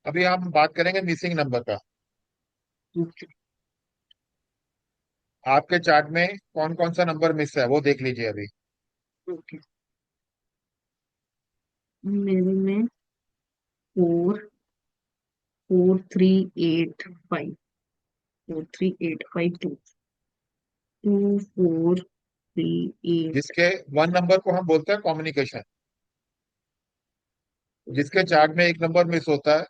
अभी हम बात करेंगे मिसिंग नंबर का। ओके। आपके चार्ट में कौन कौन सा नंबर मिस है वो देख लीजिए अभी। ओके। मेरे में 4 4 3 8 5, 4 3 8 5 2, 2 4 3 8। जिसके वन नंबर को हम बोलते हैं कम्युनिकेशन। जिसके चार्ट में एक नंबर मिस होता है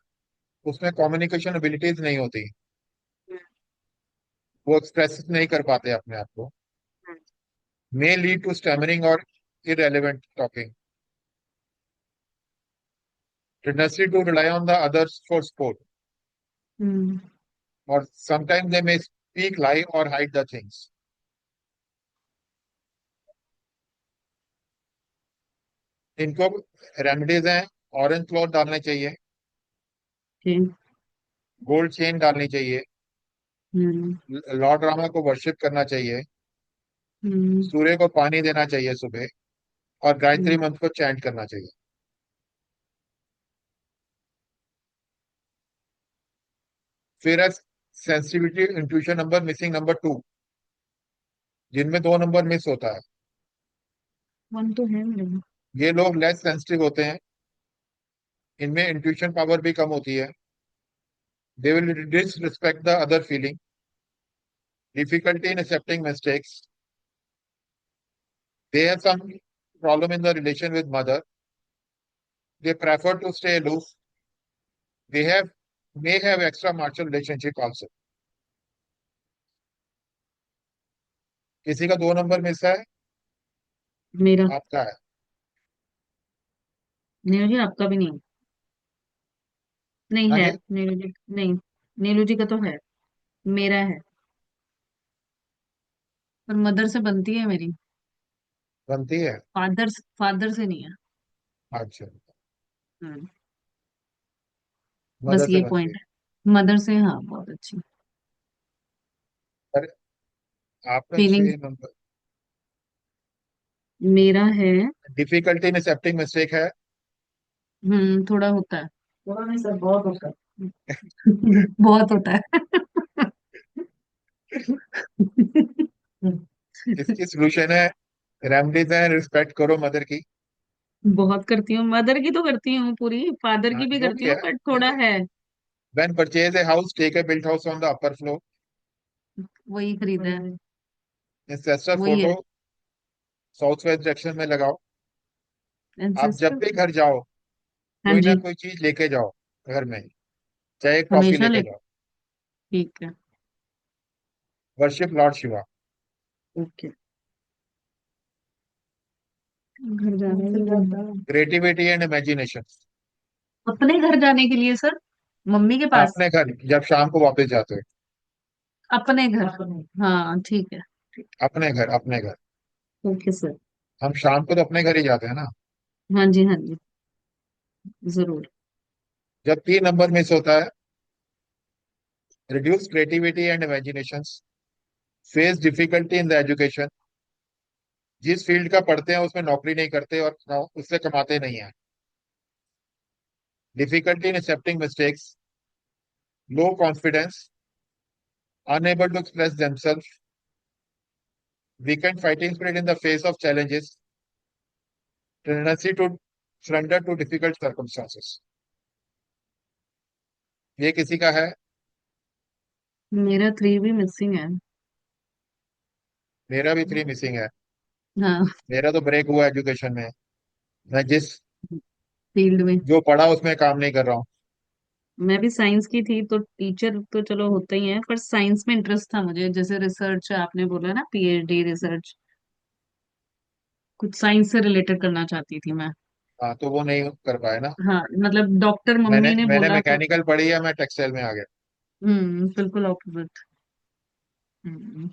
उसमें कम्युनिकेशन एबिलिटीज नहीं होती। वो एक्सप्रेस नहीं कर पाते अपने आप को। मे लीड टू स्टैमरिंग और irrelevant talking. Tendency to rely on the others for support. Hmm. और sometimes they may speak lie और हाइड द थिंग्स। इनको रेमेडीज हैं। ऑरेंज क्लॉथ डालने चाहिए। ओके। गोल्ड चेन डालनी चाहिए। हम्म। लॉर्ड रामा को वर्शिप करना चाहिए। हम्म। सूर्य को पानी देना चाहिए सुबह। और गायत्री हम्म। मंत्र को चैंट करना चाहिए। फिर है sensitivity intuition number missing number 2, जिनमें दो नंबर मिस होता है। वन तो है मेरे में। ये लोग लेस सेंसिटिव होते हैं। इनमें इंट्यूशन पावर भी कम होती है। They will disrespect the other feeling. Difficulty in accepting mistakes. They have some problem in the relation with mother. They prefer to stay aloof. They have may have extra marital relationship also. किसी का दो number miss है। मेरा। आपका है। नीरू जी आपका भी नहीं? नहीं हाँ है। जी। नीरू जी नहीं। नीरू जी का तो है। मेरा है। पर मदर से बनती है मेरी। बनती है। फादर फादर से नहीं है। अच्छा। हम्म। बस मदर से ये बनती है। पॉइंट है। मदर से हाँ बहुत अच्छी। पर आपका फीलिंग। 6 नंबर। मेरा है। डिफिकल्टी इन एक्सेप्टिंग मिस्टेक है। थोड़ा होता है। थोड़ा नहीं सर, बहुत होता है। बहुत होता है। इसकी सोल्यूशन है, रेमडीज है, रिस्पेक्ट करो मदर की। बहुत करती हूँ, मदर की तो करती हूँ पूरी, फादर हाँ, की भी जो करती भी है। हूँ, बट थोड़ा है। When purchase a house take a built house on the upper floor. वही खरीदा है। इंसेस्टर वही फोटो है। साउथ वेस्ट डायरेक्शन में लगाओ। आप जब एंसेस्टर। भी घर जाओ हाँ कोई ना जी। कोई चीज लेके जाओ घर में। चाहे एक टॉफी हमेशा लेके ले। जाओ। ठीक है। Worship Lord Shiva. ओके। घर जाने के लिए। Creativity and imagination. अपने घर जाने के लिए सर? मम्मी के पास? अपने घर जब शाम को वापस जाते हो। अपने घर। हाँ ठीक है। अपने घर अपने घर। Okay sir. हम शाम को तो अपने घर ही जाते हैं ना। हाँ जी हाँ जी। जरूर। जब 3 नंबर मिस होता है, reduce creativity and imagination. Face difficulty in the education. जिस फील्ड का पढ़ते हैं उसमें नौकरी नहीं करते और उससे कमाते नहीं है। Difficulty in accepting mistakes. Low confidence. Unable to express themself. Weakened fighting spirit in the face of challenges. Tendency to surrender to difficult circumstances. ये किसी का है। मेरा 3 भी मिसिंग है। मेरा भी 3 मिसिंग है। हाँ। मेरा तो ब्रेक हुआ एजुकेशन में। मैं जिस फील्ड में। जो पढ़ा उसमें काम नहीं कर रहा हूँ। मैं भी साइंस की थी तो टीचर तो चलो होता ही है, पर साइंस में इंटरेस्ट था मुझे, जैसे रिसर्च आपने बोला ना, पीएचडी रिसर्च, कुछ साइंस से रिलेटेड करना चाहती थी मैं। हाँ, तो वो नहीं कर पाए ना। हाँ मतलब डॉक्टर मैंने मम्मी ने मैंने बोला तो। मैकेनिकल पढ़ी है, मैं टेक्सटाइल में आ गया। बिल्कुल ऑपोजिट। हम्म।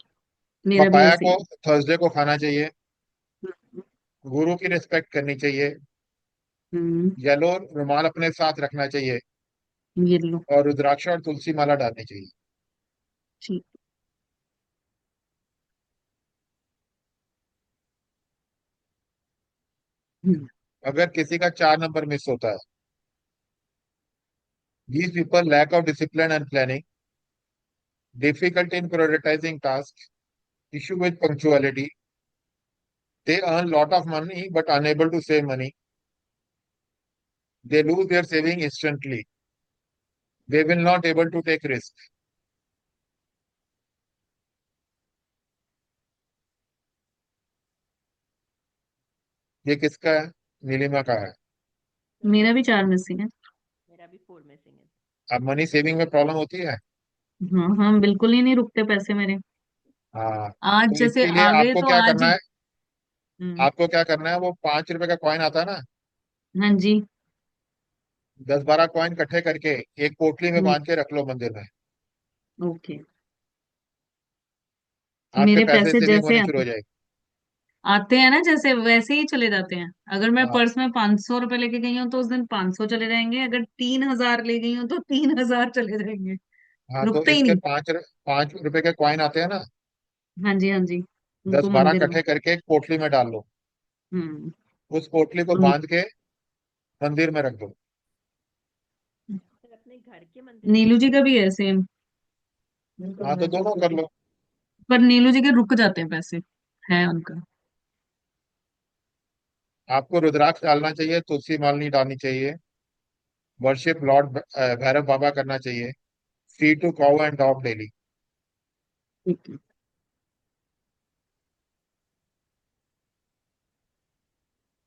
मेरा भी पपाया ऐसे को ही। थर्सडे को खाना चाहिए। हम्म। गुरु की रिस्पेक्ट करनी चाहिए। हम्म। येलो रुमाल अपने साथ रखना चाहिए। ये लो। और रुद्राक्ष और तुलसी माला डालनी चाहिए। ठीक। हम्म। अगर किसी का 4 नंबर मिस होता है These people lack of discipline and planning, difficulty in prioritizing tasks, issue with punctuality. They earn lot of money but unable to save money. They lose their saving instantly. They will not able to take risk. ये किसका है? नीलिमा का है। मेरा भी 4 missing है। मेरा भी 4 मिसिंग है। अब मनी सेविंग में प्रॉब्लम होती है। हाँ हाँ, बिल्कुल ही नहीं रुकते पैसे मेरे। हाँ, आज तो जैसे इसके लिए आ गए आपको तो क्या आज करना ही। है? हम्म। आपको क्या करना है, वो 5 रुपए का कॉइन आता है ना, हाँ जी। 10-12 कॉइन इकट्ठे करके एक पोटली में हम्म। बांध के रख लो मंदिर में। ओके। आपके मेरे पैसे पैसे सेविंग जैसे होनी शुरू हो जाएगी। आते हैं ना, जैसे वैसे ही चले जाते हैं। अगर मैं हाँ। पर्स में 500 रुपए लेके गई हूँ तो उस दिन 500 चले जाएंगे, अगर 3,000 ले गई हूँ तो 3,000 चले जाएंगे। हाँ, तो रुकते ही इसके नहीं। 5 रुपए के कॉइन आते हैं ना, हाँ जी, हाँ जी। दस उनको बारह मंदिर में। इकट्ठे करके एक पोटली में डाल लो। हम्म। उस पोटली को और बांध के मंदिर में रख दो। फिर अपने घर के मंदिर में नीलू जी रखूं? का भी है सेम। हाँ, तो दोनों कर लो। पर नीलू जी के रुक जाते हैं पैसे, है उनका। आपको रुद्राक्ष डालना चाहिए, तुलसी माल नहीं डालनी चाहिए। वर्शिप लॉर्ड भैरव बाबा करना चाहिए। Feed to cow and dog daily. ठीक है।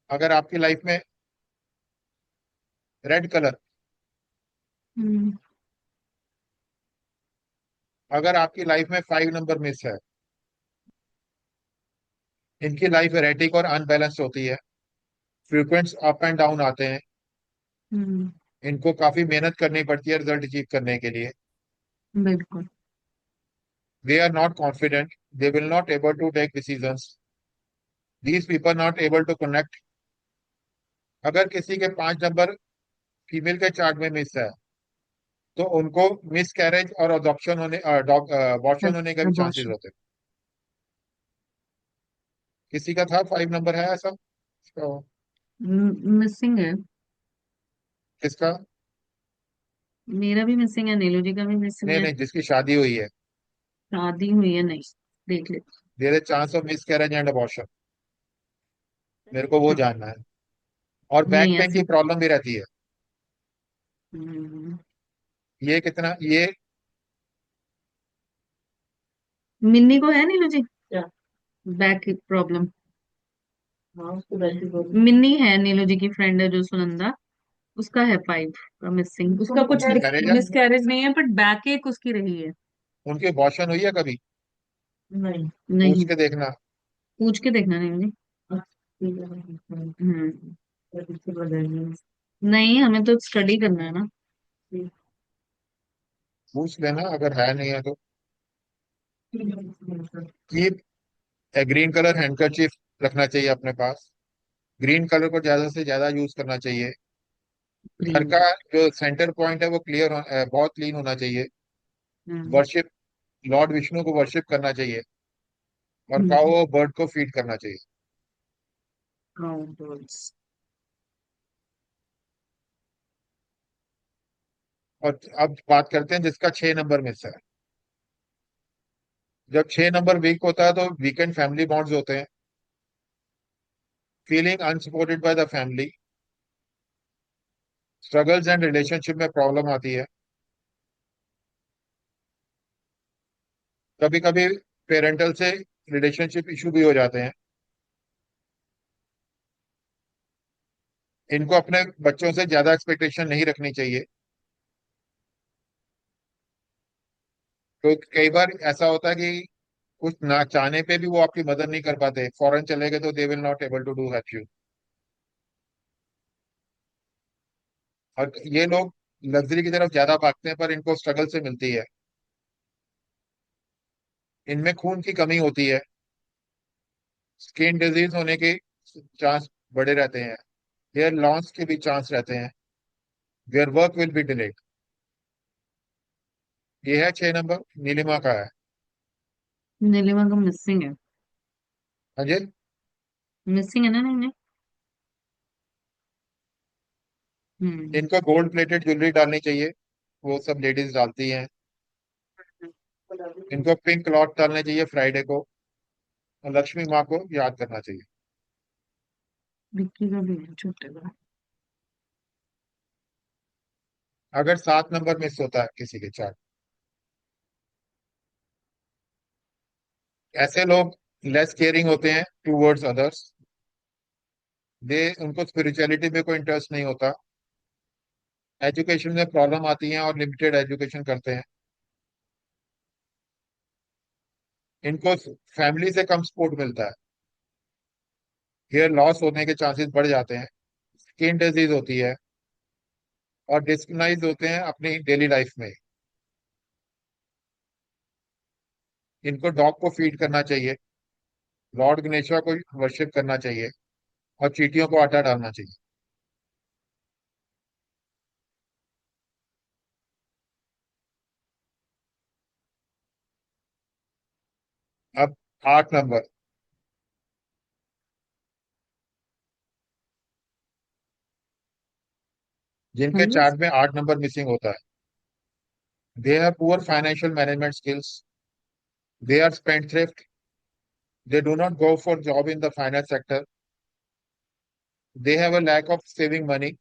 अगर आपकी लाइफ में रेड कलर, हम्म। अगर आपकी लाइफ में 5 नंबर मिस है, इनकी लाइफ एरेटिक और अनबैलेंस्ड होती है। फ्रीक्वेंट अप एंड डाउन आते हैं। हम्म। इनको काफी मेहनत करनी पड़ती है रिजल्ट अचीव करने के लिए। बिल्कुल। They are not confident, they will not able to take decisions, these people not able to connect. अगर किसी के 5 नंबर फीमेल के चार्ट में मिस है, तो उनको मिस कैरेज और अडॉप्शन होने अबॉर्शन होने के भी चांसेस अबॉर्शन। होते हैं। किसी का था 5 नंबर है ऐसा? तो मिसिंग है। किसका? मेरा भी मिसिंग है, नीलू जी का भी मिसिंग नहीं है। नहीं, जिसकी शादी हुई है। शादी हुई है नहीं। देख ले। There is chance of miscarriage and abortion. सच मेरे को में? वो हाँ। जानना है। और बैक नहीं पेन ऐसे। की प्रॉब्लम भी रहती है। हम्म, ये कितना ये मिन्नी को है नीलू जी क्या बैक प्रॉब्लम? हाँ, उसको बैक की प्रॉब्लम मिन्नी है, नीलू जी की फ्रेंड है जो सुनंदा। उसका है 5 का मिसिंग, उसका कुछ मिस कैरेज है? मिसकैरेज नहीं है, बट बैक एक उसकी रही है। उनकी अबॉर्शन हुई है कभी? नहीं पूछ नहीं। के देखना। पूछ के देखना नीलू जी। हम्म। नहीं, हमें तो स्टडी करना है ना। पूछ लेना अगर है नहीं है तो। Keep a green colour handkerchief रखना चाहिए अपने पास। ग्रीन कलर को ज्यादा से ज्यादा यूज करना चाहिए। घर ग्रीन। का जो सेंटर पॉइंट है वो बहुत क्लीन होना चाहिए। हम्म। वर्शिप लॉर्ड विष्णु को वर्शिप करना चाहिए। और काओ हम्म। और बर्ड को फीड करना चाहिए। काउंटर्स। और अब बात करते हैं जिसका 6 नंबर मिस है। जब 6 नंबर वीक होता है तो वीकेंड फैमिली बॉन्ड्स होते हैं। Feeling unsupported by the family, struggles and relationship में प्रॉब्लम आती है। कभी कभी पेरेंटल से रिलेशनशिप इशू भी हो जाते हैं। इनको अपने बच्चों से ज्यादा एक्सपेक्टेशन नहीं रखनी चाहिए। तो कई बार ऐसा होता है कि कुछ ना चाहने पे भी वो आपकी मदद नहीं कर पाते, फॉरेन चले गए तो they will not able to do help you. और ये लोग लग्जरी की तरफ ज्यादा भागते हैं पर इनको स्ट्रगल से मिलती है। इनमें खून की कमी होती है। स्किन डिजीज होने के चांस बड़े रहते हैं। हेयर लॉस के भी चांस रहते हैं। Their work will be delayed. ये है 6 नंबर, नीलिमा का है। नीलिमा का मिसिंग है। हाँ जी। मिसिंग है ना, नहीं नहीं। हम्म। इनको गोल्ड प्लेटेड ज्वेलरी डालनी चाहिए। वो सब लेडीज डालती हैं। इनको पिंक क्लॉथ डालने चाहिए फ्राइडे को, और लक्ष्मी माँ को याद करना चाहिए। विक्की का भी है छोटे का। अगर 7 नंबर मिस होता है किसी के चार्ट, ऐसे लोग लेस केयरिंग होते हैं टूवर्ड्स अदर्स। दे उनको स्पिरिचुअलिटी में कोई इंटरेस्ट नहीं होता, एजुकेशन में प्रॉब्लम आती है और लिमिटेड एजुकेशन करते हैं। इनको फैमिली से कम सपोर्ट मिलता है, हेयर लॉस होने के चांसेस बढ़ जाते हैं, स्किन डिजीज होती है, और डिस्कनाइज होते हैं अपनी डेली लाइफ में। इनको डॉग को फीड करना चाहिए, लॉर्ड गणेशा को वर्शिप करना चाहिए, और चींटियों को आटा डालना चाहिए। अब 8 नंबर, जिनके हाँ, चार्ट में 8 नंबर मिसिंग होता है, they have poor financial management skills, they are spendthrift, they do not go for job in the finance sector, they have a lack of saving money,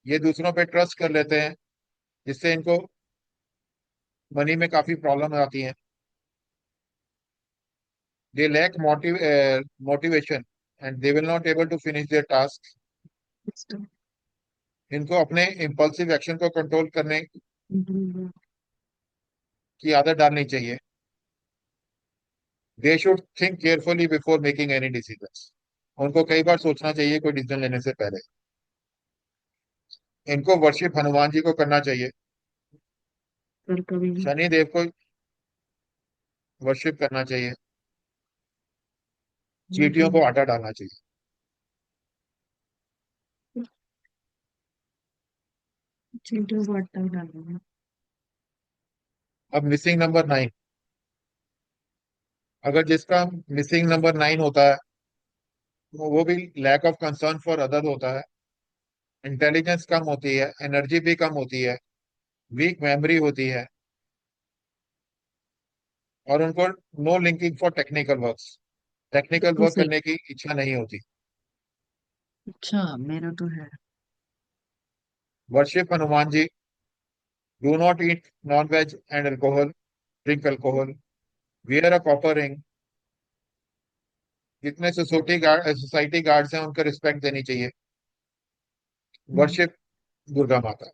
ये दूसरों पे ट्रस्ट कर लेते हैं, जिससे इनको मनी में काफी प्रॉब्लम आती है। They lack motivation and they will not able to finish their task. System. इनको अपने इम्पल्सिव एक्शन को कंट्रोल करने की आदत डालनी चाहिए। They should think carefully before making any decisions, उनको कई बार सोचना चाहिए कोई डिसीजन लेने से पहले। इनको वर्शिप हनुमान जी को करना चाहिए, पर कभी शनि देव को वर्शिप करना चाहिए, चींटियों को आटा डालना चाहिए। चींटियों को आटा डालना। अब मिसिंग नंबर 9, अगर जिसका मिसिंग नंबर 9 होता है, तो वो भी lack of concern for other होता है, इंटेलिजेंस कम होती है, एनर्जी भी कम होती है, वीक मेमोरी होती है, और उनको no linking for technical works, technical बिल्कुल वर्क सही। करने की इच्छा नहीं होती। अच्छा, मेरा तो है। Worship Hanuman ji, do not eat non veg and alcohol, drink alcohol, wear a copper ring. जितने सोसाइटी गार्ड्स हैं उनको रिस्पेक्ट देनी चाहिए। वर्शिप दुर्गा माता।